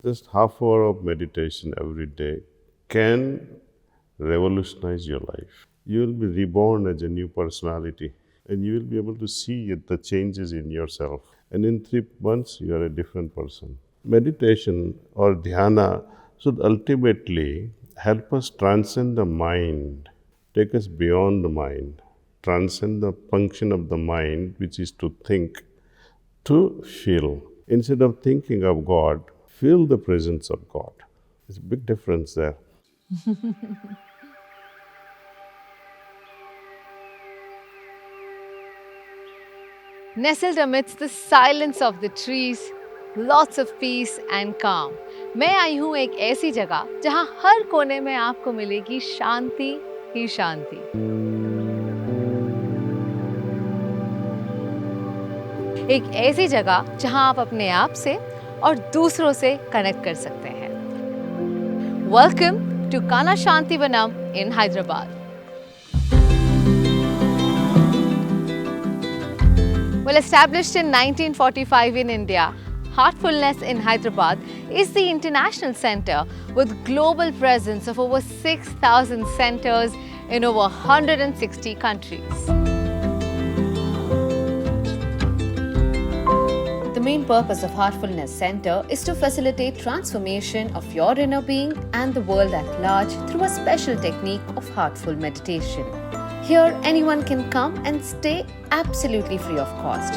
Just half hour of meditation every day can revolutionize your life. You will be reborn as a new personality and you will be able to see the changes in yourself. And in 3 months, you are a different person. Meditation or dhyana should ultimately help us transcend the mind, take us beyond the mind, transcend the function of the mind, which is to think, to feel. Instead of thinking of God, feel the presence of God. There's a big difference there. Nestled amidst the silence of the trees, lots of peace and calm. मैं आई हूँ एक ऐसी जगह जहाँ हर कोने में आपको मिलेगी शांति ही शांति। एक ऐसी जगह जहाँ आप अपने आप से और दूसरों से कनेक्ट कर सकते हैं। Welcome to Kanha Shanti Vanam in Hyderabad. Well, established in 1945 in India, Heartfulness in Hyderabad is the international center with global presence of over 6,000 centers in over 160 countries. The main purpose of Heartfulness Center is to facilitate transformation of your inner being and the world at large through a special technique of heartful meditation. Here, anyone can come and stay absolutely free of cost.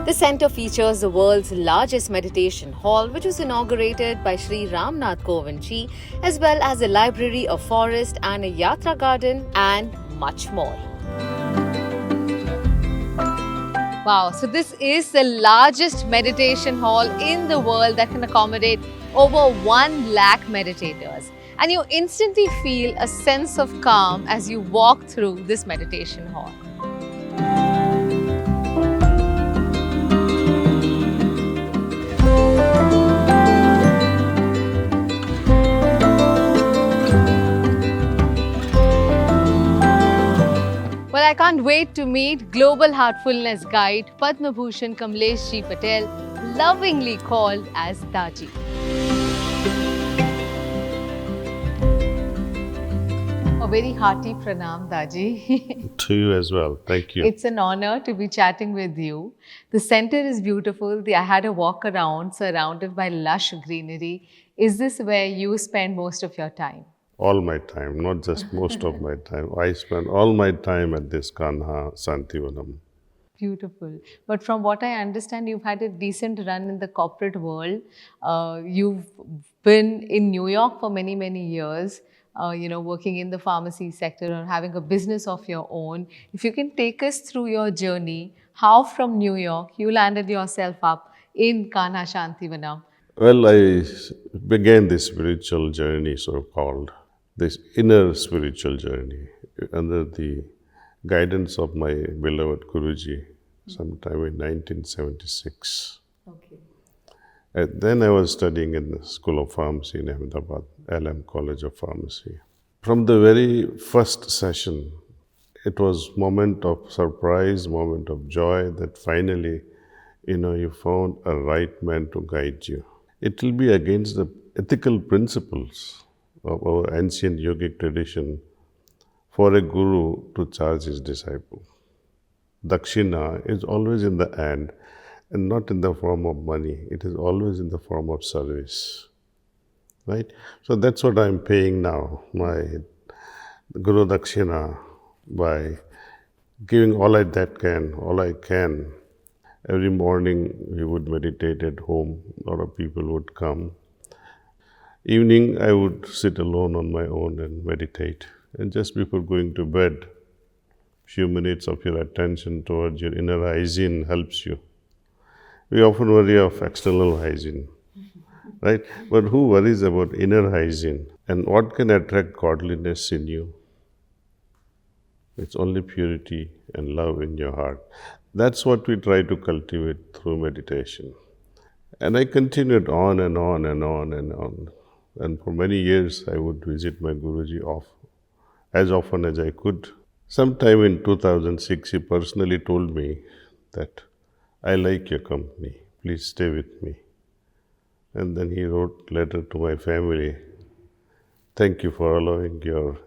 The center features the world's largest meditation hall, which was inaugurated by Sri Ramnath Kovindji, as well as a library, a forest, and a yatra garden, and much more. Wow, so this is the largest meditation hall in the world that can accommodate over 1 lakh meditators. And you instantly feel a sense of calm as you walk through this meditation hall. Well, I can't wait to meet Global Heartfulness Guide Padma Bhushan Kamleshji Patel, lovingly called as Daaji. A very hearty pranam, Daaji. To you as well. Thank you. It's an honor to be chatting with you. The center is beautiful. I had a walk around surrounded by lush greenery. Is this where you spend most of your time? All my time, not just most of my time. I spend all my time at this Kanha Shanti Vanam. Beautiful. But from what I understand, you've had a decent run in the corporate world. You've been in New York for many, many years. Working in the pharmacy sector or having a business of your own. If you can take us through your journey, how from New York you landed yourself up in Kanha Shanti Vanam? Well, I began this spiritual journey, so-called, this inner spiritual journey, under the guidance of my beloved Guruji, sometime in 1976. Okay. And then I was studying in the School of Pharmacy in Ahmedabad, LM College of Pharmacy. From the very first session, it was moment of surprise, moment of joy that finally, you found a right man to guide you. It will be against the ethical principles of our ancient yogic tradition for a guru to charge his disciple. Dakshina is always in the end and not in the form of money. It is always in the form of service. Right? So that's what I'm paying now, my Guru Dakshina, by giving all I can. Every morning we would meditate at home. A lot of people would come. Evening I would sit alone on my own and meditate. And just before going to bed, few minutes of your attention towards your inner hygiene helps you. We often worry of external hygiene, right? But who worries about inner hygiene? And what can attract godliness in you? It's only purity and love in your heart. That's what we try to cultivate through meditation. And I continued on and on and on and on. And for many years, I would visit my Guruji as often as I could. Sometime in 2006, he personally told me that, I like your company, please stay with me. And then he wrote letter to my family. Thank you for allowing your,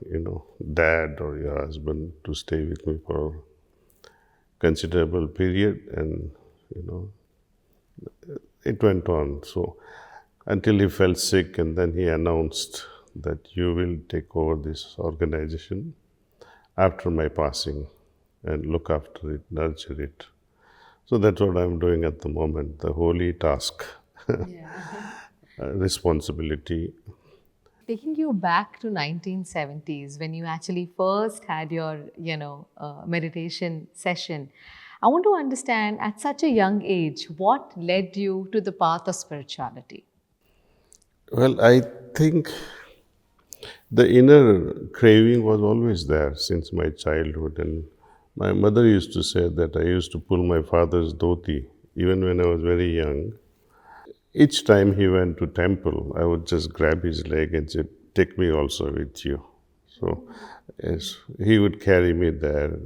dad or your husband to stay with me for a considerable period. And, it went on. So until he fell sick, and then he announced that you will take over this organization after my passing and look after it, nurture it. So that's what I'm doing at the moment, the holy task, responsibility. Taking you back to 1970s when you actually first had your, meditation session, I want to understand at such a young age, what led you to the path of spirituality? Well, I think the inner craving was always there since my childhood. And my mother used to say that I used to pull my father's dhoti even when I was very young. Each time he went to temple, I would just grab his leg and say, take me also with you. So yes, he would carry me there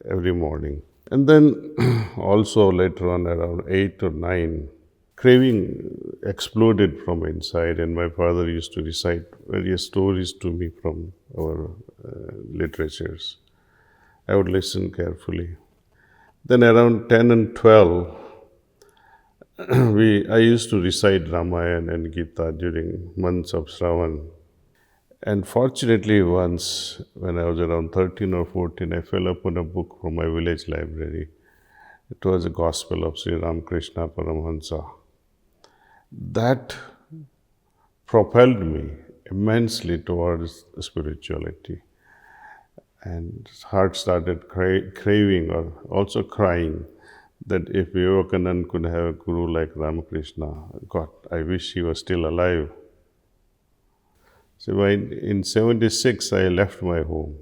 every morning. And then also later on, around 8 or 9, craving exploded from inside, and my father used to recite various stories to me from our literatures. I would listen carefully. Then around 10 and 12, I used to recite Ramayana and Gita during months of Shravan. And fortunately, once when I was around 13 or 14, I fell upon a book from my village library. It was a Gospel of Sri Ramakrishna Paramahansa. That propelled me immensely towards spirituality. And heart started craving or also crying that if Vivekananda could have a guru like Ramakrishna, God, I wish he was still alive. So in 76, I left my home,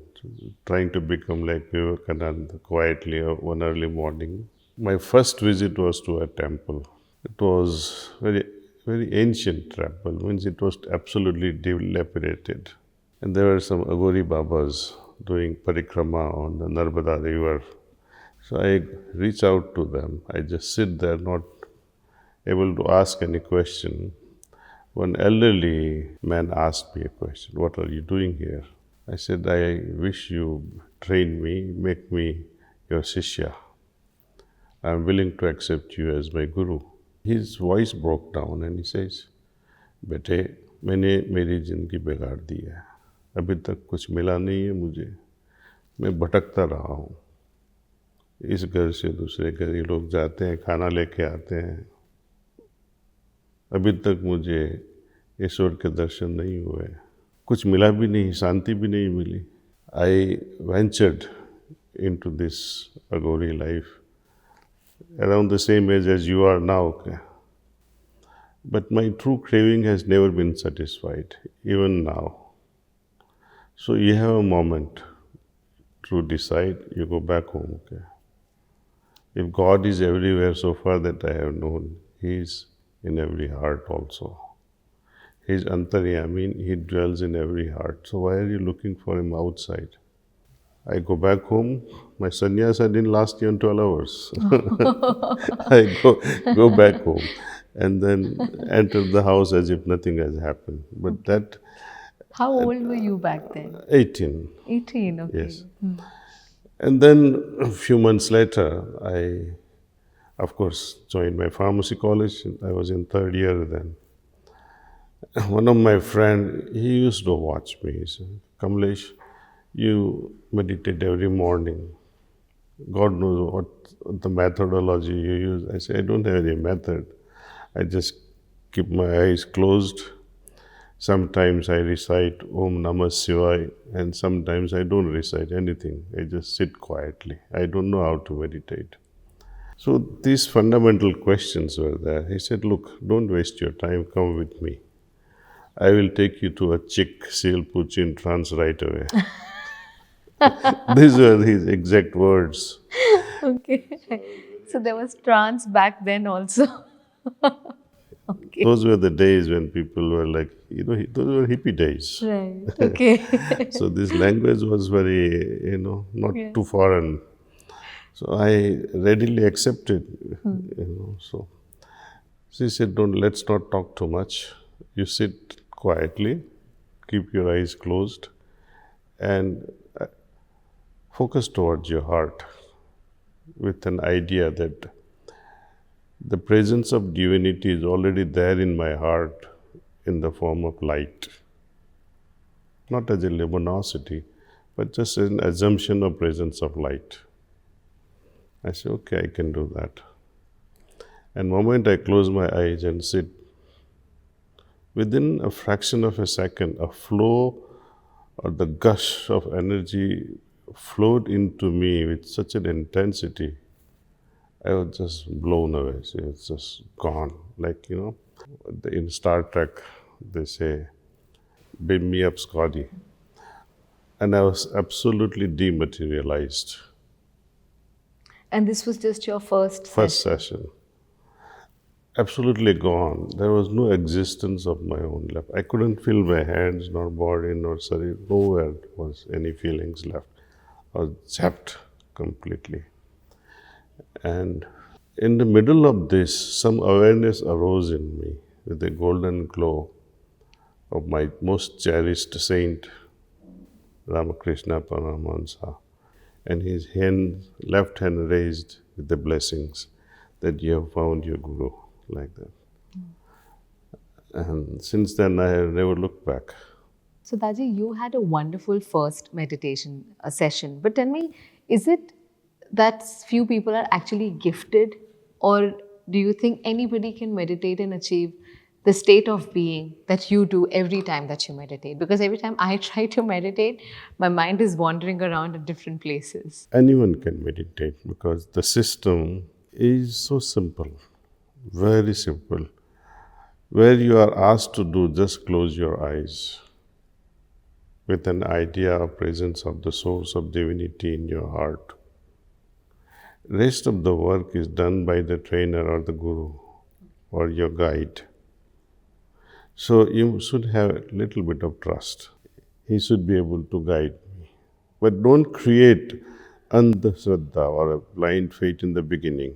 trying to become like Vivekananda quietly one early morning. My first visit was to a temple. It was very, very ancient temple, means it was absolutely dilapidated. And there were some Agori Babas doing parikrama on the Narmada river. So I reach out to them. I just sit there, not able to ask any question. One elderly man asked me a question, what are you doing here? I said, I wish you train me, make me your Shishya. I am willing to accept you as my guru. His voice broke down and he says, बेटे मैंने मेरी ज़िंदगी बिगाड़ दी है, अभी तक कुछ मिला नहीं है मुझे, मैं भटकता रहा हूँ, इस घर से दूसरे घर ये लोग जाते हैं, खाना लेके आते हैं, अभी तक मुझे ईश्वर के दर्शन नहीं हुए, कुछ मिला भी नहीं, शांति भी नहीं मिली. I ventured into this Agori life around the same age as you are now. But my true craving has never been satisfied, even now. So you have a moment to decide, you go back home. Okay? If God is everywhere so far that I have known, He is in every heart also. He is Antaryami, He dwells in every heart. So why are you looking for Him outside? I go back home. My sannyasa didn't last even 12 hours. I go back home and then enter the house as if nothing has happened. But that... How old were you back then? 18. 18, okay. Yes. And then a few months later, I, of course, joined my pharmacy college. I was in third year then. One of my friends, he used to watch me. He said, Kamlesh, you meditate every morning. God knows what the methodology you use. I say, I don't have any method. I just keep my eyes closed. Sometimes I recite Om Namah Shivaya, and sometimes I don't recite anything. I just sit quietly. I don't know how to meditate. So these fundamental questions were there. He said, look, don't waste your time. Come with me. I will take you to a chick. She'll put you in trance right away. These were his exact words. Okay. So there was trance back then also. Okay. Those were the days when people were like, those were hippie days. Right. Okay. So this language was very, not too foreign. So I readily accepted, She said, "Don't, let's not talk too much. You sit quietly, keep your eyes closed, and focus towards your heart with an idea that the presence of divinity is already there in my heart in the form of light. Not as a luminosity, but just an assumption of presence of light." I said, "Okay, I can do that." And the moment I close my eyes and sit, within a fraction of a second, a flow or the gush of energy flowed into me with such an intensity. I was just blown away. So it's just gone. Like, in Star Trek, they say, "Beam me up, Scotty." And I was absolutely dematerialized. And this was just your first First session. session. Absolutely gone. There was no existence of my own left. I couldn't feel my hands, nor body, nor sorry. Nowhere was any feelings left. I was zapped completely. And in the middle of this, some awareness arose in me with the golden glow of my most cherished saint, Ramakrishna Paramahansa, and his left hand raised with the blessings that you have found your Guru, like that. And since then, I have never looked back. So, Daji, you had a wonderful first meditation session. But tell me, is it that few people are actually gifted, or do you think anybody can meditate and achieve the state of being that you do every time that you meditate? Because every time I try to meditate, my mind is wandering around at different places. Anyone can meditate because the system is so simple, very simple. Where you are asked to do, just close your eyes with an idea of presence of the source of divinity in your heart. Rest of the work is done by the trainer or the guru or your guide. So you should have a little bit of trust. He should be able to guide me. But don't create andhashraddha or a blind faith in the beginning.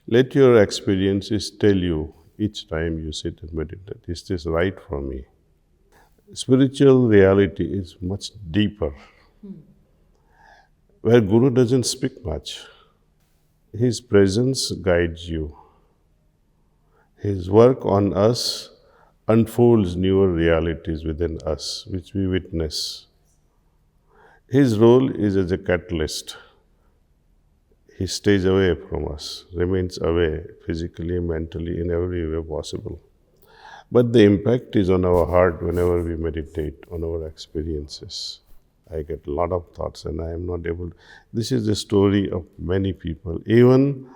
Let your experiences tell you each time you sit and meditate, is this right for me? Spiritual reality is much deeper, where Guru doesn't speak much. His presence guides you. His work on us unfolds newer realities within us, which we witness. His role is as a catalyst. He stays away from us, remains away physically, mentally, in every way possible. But the impact is on our heart whenever we meditate, on our experiences. I get a lot of thoughts and I am not able. This is the story of many people. Even,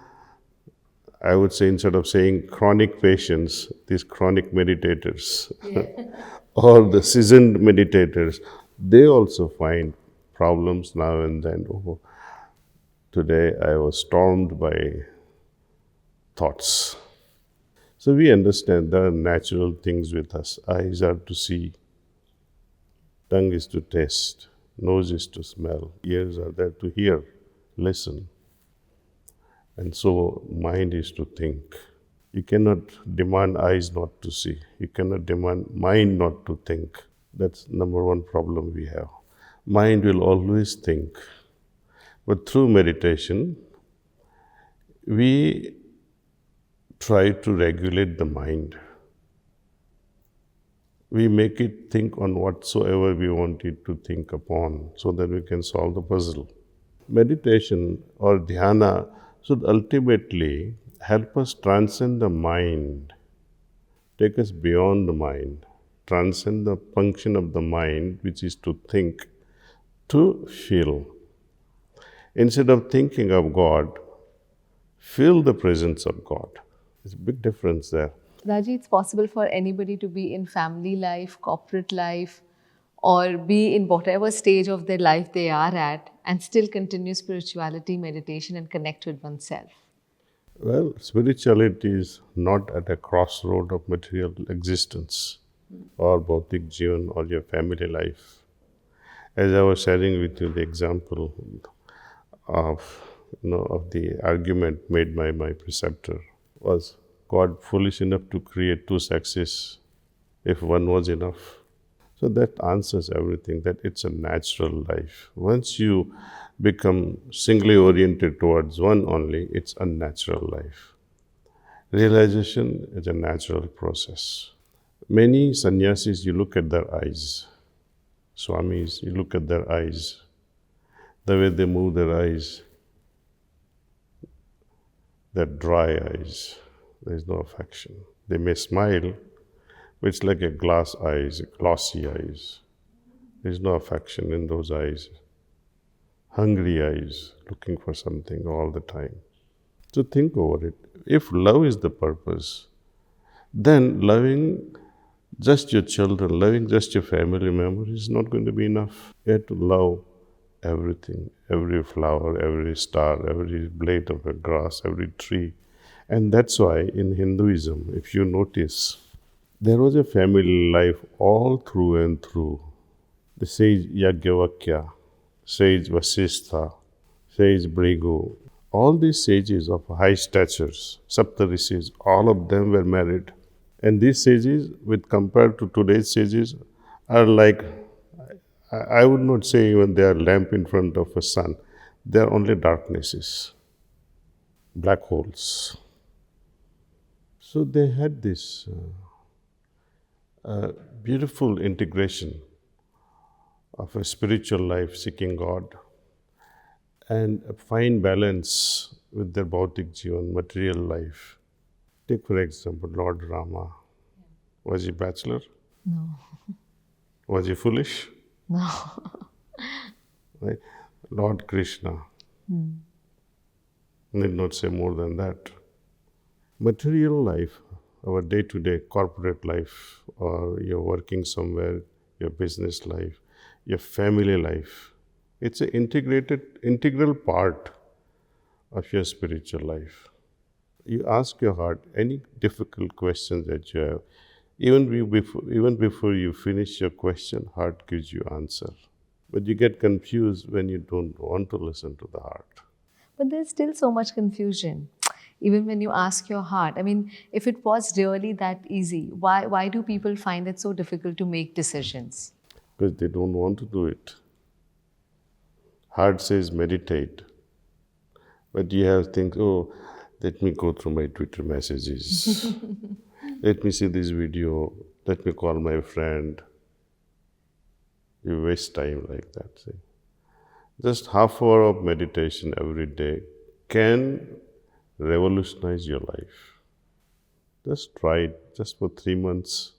I would say, instead of saying chronic patients, these chronic meditators or the seasoned meditators, they also find problems now and then. Oh, today I was stormed by thoughts. So we understand there are natural things with us. Eyes are to see, tongue is to taste, nose is to smell, ears are there to hear, listen. And so mind is to think. You cannot demand eyes not to see. You cannot demand mind not to think. That's number one problem we have. Mind will always think. But through meditation, we try to regulate the mind. We make it think on whatsoever we want it to think upon so that we can solve the puzzle. Meditation or dhyana should ultimately help us transcend the mind, take us beyond the mind, transcend the function of the mind, which is to think, to feel. Instead of thinking of God, feel the presence of God. There's a big difference there. Raji, it's possible for anybody to be in family life, corporate life, or be in whatever stage of their life they are at and still continue spirituality, meditation, and connect with oneself. Well, spirituality is not at a crossroad of material existence or bhautik jivan or your family life. As I was sharing with you the example of the argument made by my preceptor was God foolish enough to create two sexes if one was enough? So that answers everything, that it's a natural life. Once you become singly oriented towards one only, it's a natural life. Realization is a natural process. Many sannyasis, you look at their eyes. Swamis, you look at their eyes. The way they move their eyes, their dry eyes, there is no affection. They may smile, but it's like a glass eyes, glossy eyes. There is no affection in those eyes. Hungry eyes, looking for something all the time. So think over it. If love is the purpose, then loving just your children, loving just your family member is not going to be enough. You have to love everything, every flower, every star, every blade of a grass, every tree. And that's why in Hinduism, if you notice, there was a family life all through and through. The sage Yajnavalkya, sage Vasistha, sage Bhrigu, all these sages of high statures, Saptarishis, all of them were married. And these sages, with compared to today's sages, are like, I would not say even they are lamp in front of a sun. They are only darknesses, black holes. So they had this beautiful integration of a spiritual life, seeking God, and a fine balance with their bhautik jivan, material life. Take for example, Lord Rama. Was he bachelor? No. Was he foolish? No. Right? Lord Krishna. Need not say more than that. Material life, our day-to-day corporate life, or you're working somewhere, your business life, your family life, it's an integral part of your spiritual life. You ask your heart any difficult questions that you have. Even before you finish your question, heart gives you answer. But you get confused when you don't want to listen to the heart. But there's still so much confusion. Even when you ask your heart. I mean, if it was really that easy, why do people find it so difficult to make decisions? Because they don't want to do it. Heart says meditate. But you have think, oh, let me go through my Twitter messages. Let me see this video. Let me call my friend. You waste time like that. See? Just half hour of meditation every day can revolutionize your life. Just try it, just for 3 months.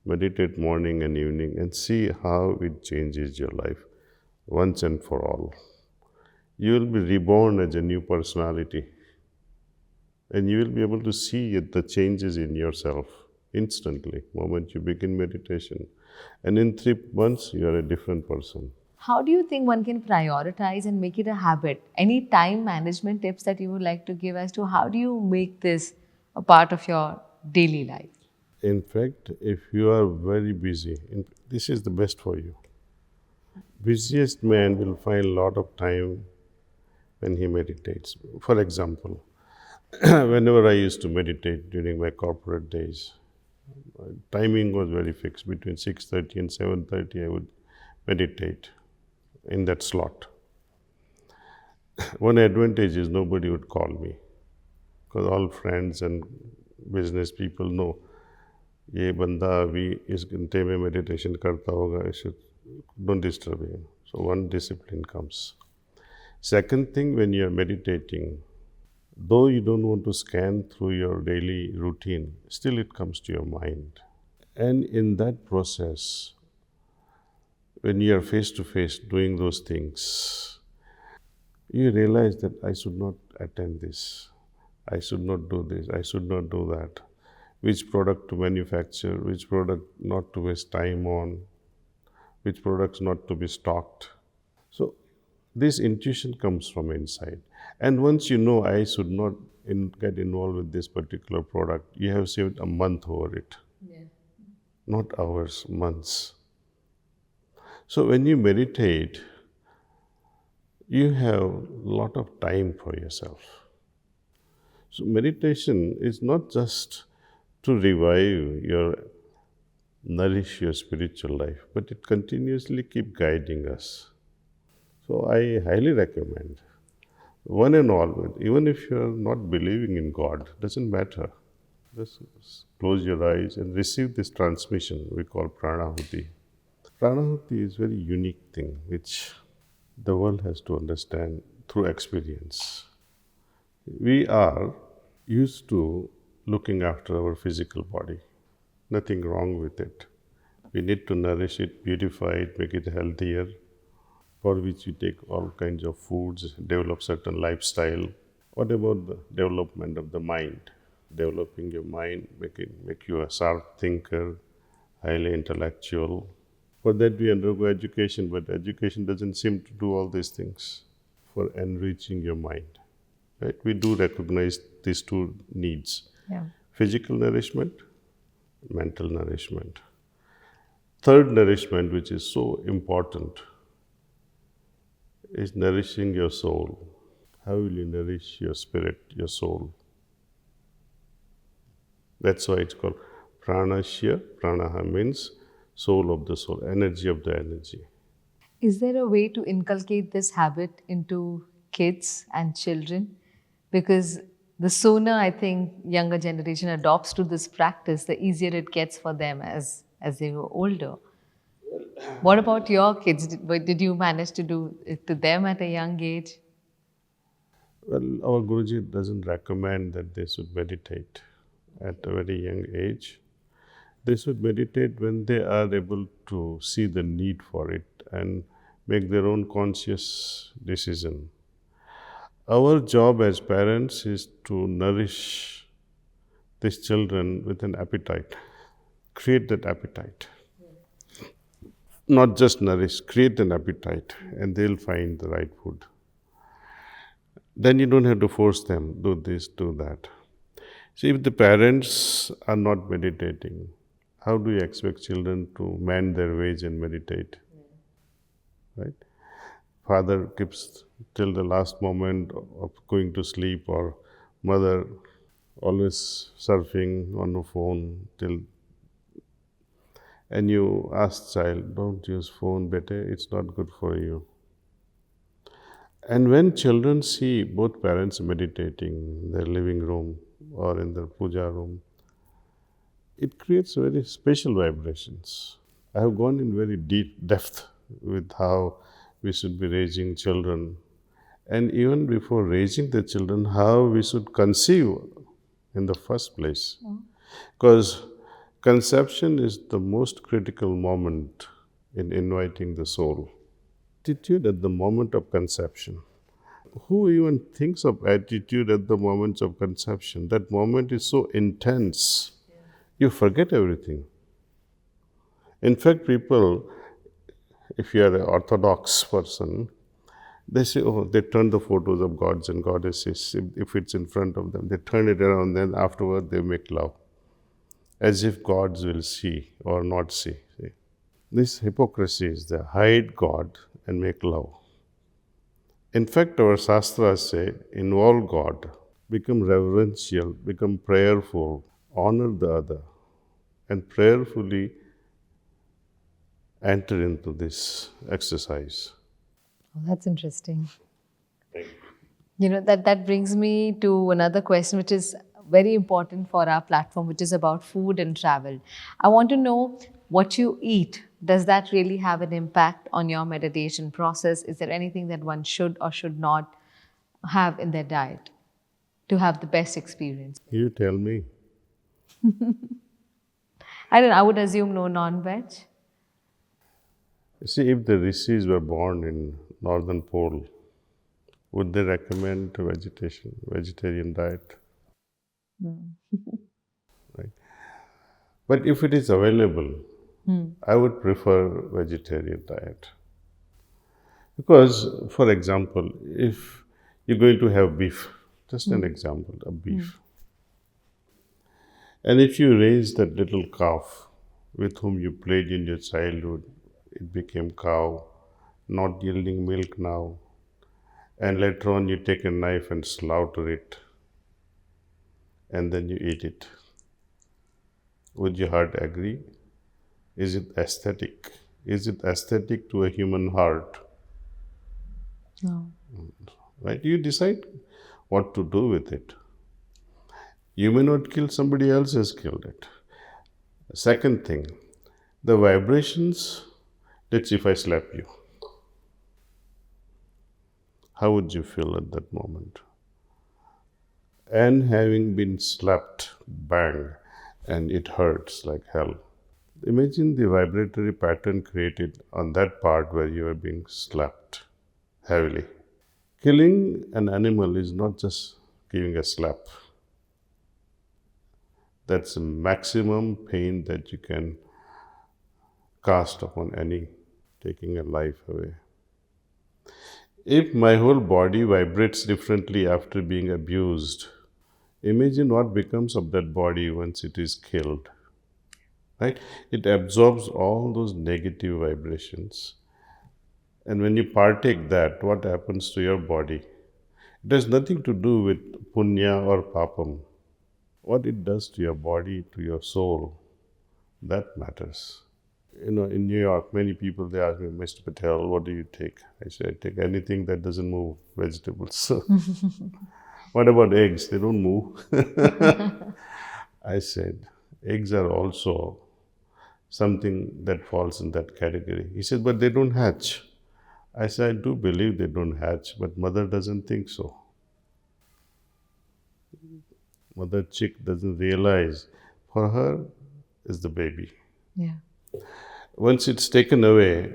Meditate morning and evening and see how it changes your life once and for all. You will be reborn as a new personality, and you will be able to see the changes in yourself instantly, moment you begin meditation. And in 3 months, you are a different person. How do you think one can prioritize and make it a habit? Any time management tips that you would like to give as to how do you make this a part of your daily life? In fact, if you are very busy, this is the best for you. Busiest man will find a lot of time when he meditates. For example, whenever I used to meditate during my corporate days, timing was very fixed. Between 6:30 and 7:30, I would meditate in that slot. One advantage is nobody would call me, because all friends and business people know ये बंदा अभी इस घंटे में meditation करता होगा, don't disturb him. So one discipline comes. Second thing, when you are meditating, though you don't want to scan through your daily routine, still it comes to your mind. And in that process, when you are face to face doing those things, you realize that I should not attend this, I should not do this, I should not do that. Which product to manufacture, which product not to waste time on, which products not to be stocked. So this intuition comes from inside. And once you know I should not get involved with this particular product, you have saved a month over it. Yeah. Not hours, months. So when you meditate, you have a lot of time for yourself. So meditation is not just to revive your, nourish your spiritual life, but it continuously keep guiding us. So I highly recommend, one and all, even if you are not believing in God, doesn't matter. Just close your eyes and receive this transmission we call pranahuti. Pranahuti is a very unique thing which the world has to understand through experience. We are used to looking after our physical body. Nothing wrong with it. We need to nourish it, beautify it, make it healthier, for which we take all kinds of foods, develop certain lifestyle. What about the development of the mind? Developing your mind, make you a sharp thinker, highly intellectual. For that we undergo education, but education doesn't seem to do all these things for enriching your mind. Right? We do recognize these two needs: Yeah. physical nourishment, mental nourishment. Third nourishment, which is so important, is nourishing your soul. How will you nourish your spirit, your soul? That's why it's called pranashya. Pranaha means soul of the soul, energy of the energy. Is there a way to inculcate this habit into kids and children? Because the sooner I think younger generation adopts to this practice, the easier it gets for them as they grow older. What about your kids? Did you manage to do it to them at a young age? Well, our Guruji doesn't recommend that they should meditate at a very young age. They should meditate when they are able to see the need for it and make their own conscious decision. Our job as parents is to nourish these children with an appetite, create that appetite. Not just nourish, create an appetite, and they'll find the right food. Then you don't have to force them, do this, do that. See, if the parents are not meditating, how do you expect children to mend their ways and meditate? Right? Father keeps till the last moment of going to sleep, or mother always surfing on the phone till, and you ask child, don't use phone, bete, it's not good for you. And when children see both parents meditating in their living room or in their puja room, it creates very special vibrations. I have gone in very deep depth with how we should be raising children, and even before raising the children, how we should conceive in the first place. Because conception is the most critical moment in inviting the soul. Attitude at the moment of conception. Who even thinks of attitude at the moments of conception? That moment is so intense, you forget everything. In fact, people, if you are an orthodox person, they say, oh, they turn the photos of gods and goddesses, if it's in front of them, they turn it around, then afterward they make love, as if gods will see or not see. See? This hypocrisy is there, hide God and make love. In fact, our Shastras say, involve God, become reverential, become prayerful, honor the other, and prayerfully enter into this exercise. Oh, that's interesting. That brings me to another question, which is very important for our platform, which is about food and travel. I want to know what you eat. Does that really have an impact on your meditation process? Is there anything that one should or should not have in their diet to have the best experience? You tell me. I would assume no non-veg. See, if the rishis were born in northern pole, would they recommend vegetarian diet? Right. But if it is available, I would prefer vegetarian diet. Because, for example, if you're going to have beef, just an example of beef, and if you raise that little calf with whom you played in your childhood, it became cow, not yielding milk now, and later on you take a knife and slaughter it, and then you eat it. Would your heart agree? Is it aesthetic? Is it aesthetic to a human heart? No. Right? You decide what to do with it. You may not kill, somebody else has killed it. Second thing, the vibrations, let's see if I slap you. How would you feel at that moment? And having been slapped, bang, and it hurts like hell. Imagine the vibratory pattern created on that part where you are being slapped heavily. Killing an animal is not just giving a slap. That's the maximum pain that you can cast upon any, taking a life away. If my whole body vibrates differently after being abused, imagine what becomes of that body once it is killed. Right? It absorbs all those negative vibrations. And when you partake that, what happens to your body? It has nothing to do with punya or papam. What it does to your body, to your soul, that matters. In New York, many people, they ask me, Mr. Patel, what do you take? I say, I take anything that doesn't move, vegetables. What about eggs? They don't move. I said, eggs are also something that falls in that category. He said, but they don't hatch. I said, I do believe they don't hatch, but mother doesn't think so. Mother chick doesn't realize for her is the baby. Yeah. Once it's taken away,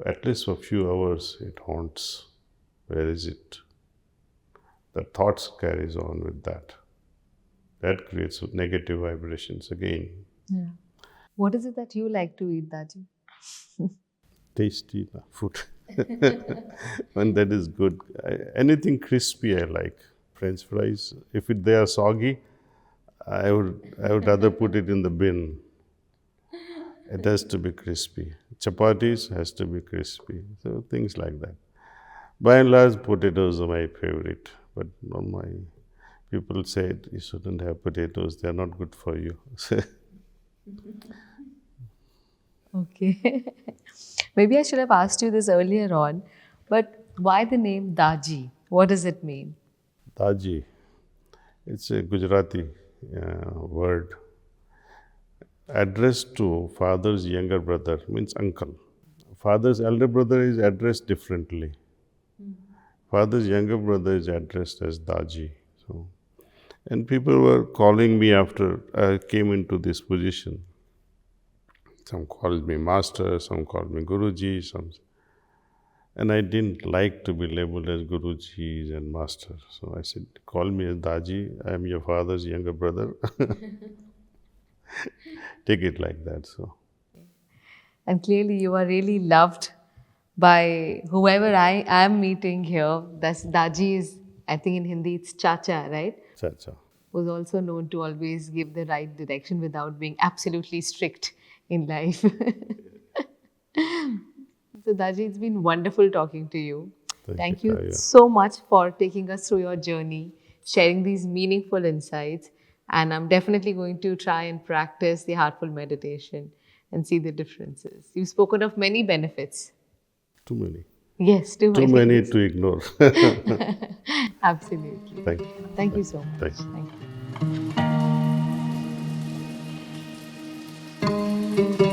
at least for a few hours, it haunts. Where is it? The thoughts carries on with that. That creates negative vibrations again. Yeah. What is it that you like to eat, Daaji? Tasty food. And that is good. Anything crispy I like. French fries, if they are soggy, I would rather put it in the bin. It has to be crispy. Chapatis has to be crispy. So things like that. By and large, potatoes are my favorite. But on my people said you shouldn't have potatoes. They are not good for you. Okay. Maybe I should have asked you this earlier on, but why the name Daaji? What does it mean? Daaji. It's a Gujarati word addressed to father's younger brother, means uncle. Father's elder brother is addressed differently. Father's younger brother is addressed as Daaji. So, and people were calling me after I came into this position. Some called me master, some called me Guruji, and I didn't like to be labeled as Guruji and master. So I said, call me as Daaji, I am your father's younger brother. Take it like that. So. And clearly you are really loved by whoever I am meeting here. That's Daaji is, I think in Hindi it's Chacha, right? Chacha. Who's also known to always give the right direction without being absolutely strict in life. So Daaji, it's been wonderful talking to you. Thank you so much for taking us through your journey, sharing these meaningful insights. And I'm definitely going to try and practice the heartful meditation and see the differences. You've spoken of many benefits. Too many. Yes, too many. Too many to ignore. Absolutely. Thank you. Thank you so much. Thanks. Thank you.